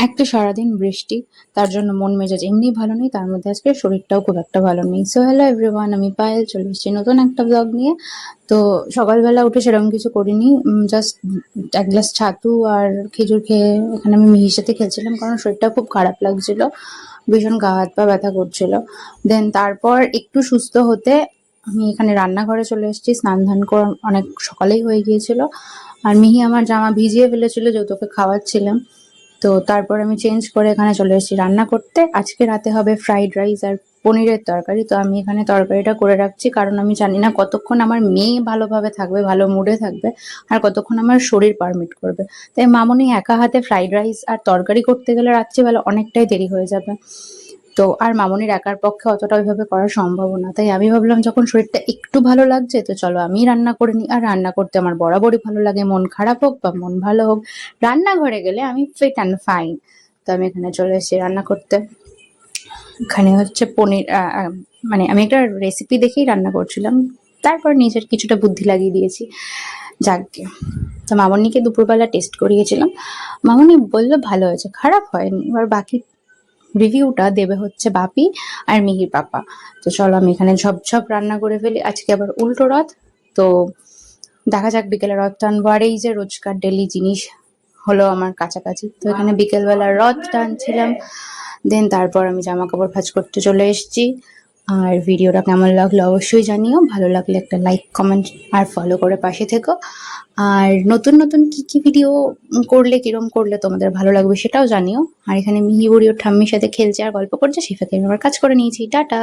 একটা সারাদিন বৃষ্টি, তার জন্য মন মেজাজ এমনি ভালো নেই, তার মধ্যে আজকে শরীরটাও খুব একটা ভালো নেই। সো হ্যালো এভরিওয়ান, আমি পায়েল চলে এসেছি নতুন একটা ব্লগ নিয়ে। তো সকালবেলা উঠে সেরকম কিছু করিনি, জাস্ট এক গ্লাস ছাতু আর খেজুর খেয়ে এখানে আমি মিহির সাথে খেলছিলাম, কারণ শরীরটা খুব খারাপ লাগছিল, ভীষণ গা হাত পা ব্যথা করছিল। দেন তারপর একটু সুস্থ হতে আমি এখানে রান্নাঘরে চলে এসেছি। স্নান ধান করে অনেক সকালেই হয়ে গিয়েছিল, আর মিহি আমার জামা ভিজিয়ে ফেলেছিল যেহেতু ওকে খাওয়াচ্ছিলাম। তো তারপর আমি চেঞ্জ করে এখানে চলে এসেছি রান্না করতে। আজকে রাতে হবে ফ্রাইড রাইস আর পনিরের তরকারি। তো আমি এখানে তরকারিটা করে রাখছি, কারণ আমি জানি না কতক্ষণ আমার মেয়ে ভালোভাবে থাকবে, ভালো মুডে থাকবে, আর কতক্ষণ আমার শরীর পারমিট করবে। তাই মামুনি একা হাতে ফ্রাইড রাইস আর তরকারি করতে গেলে রাত্রিবেলা অনেকটাই দেরি হয়ে যাবে। তো আর মামুনির একার পক্ষে অতটা ওইভাবে করা সম্ভব না, তাই আমি ভাবলাম যখন শরীরটা একটু ভালো লাগছে তো চলো আমি রান্না করে নিই। আর রান্না করতে আমার বরাবরই ভালো লাগে, মন খারাপ হোক বা মন ভালো হোক, রান্নাঘরে গেলে আমি ফিট অ্যান্ড ফাইন। তো আমি এখানে চলে এসেছি রান্না করতে। এখানে হচ্ছে পনির, মানে আমি একটা রেসিপি দেখেই রান্না করছিলাম, তারপর নিজের কিছুটা বুদ্ধি লাগিয়ে দিয়েছি। যাকগে। তো মামনিকে দুপুরবেলা টেস্ট করিয়েছিলাম, মামনি বললো ভালো হয়েছে, খারাপ হয়নি। এবার বাকি রিভিউটা দেবে হচ্ছে বাপি আর মিহির পাপা। তো চলো আমি এখানে ঝপঝপ রান্না করে ফেলি। আজকে আবার উল্টো রথ, তো দেখা যাক বিকেলে রথ টানবো। আর এই যে রোজকার ডেলি জিনিস হলো আমার কাছাকাছি, তো এখানে বিকেলবেলা রথ টানছিলাম। দেন তারপর আমি জামা কাপড় ভাঁজ করতে চলে এসেছি। আর ভিডিওটা কেমন লাগলো অবশ্যই জানিও, ভালো লাগলে একটা লাইক কমেন্ট আর ফলো করে পাশে থেকো। আর নতুন নতুন কি কি ভিডিও করলে কিরম করলে তোমাদের ভালো লাগবে সেটাও জানিও। আর এখানে মিহি বুড়ি ওর ঠাম্মির সাথে খেলছে আর গল্প করছে, সেই ফাঁকে আমি আমার কাজ করে নিয়েছি। টাটা।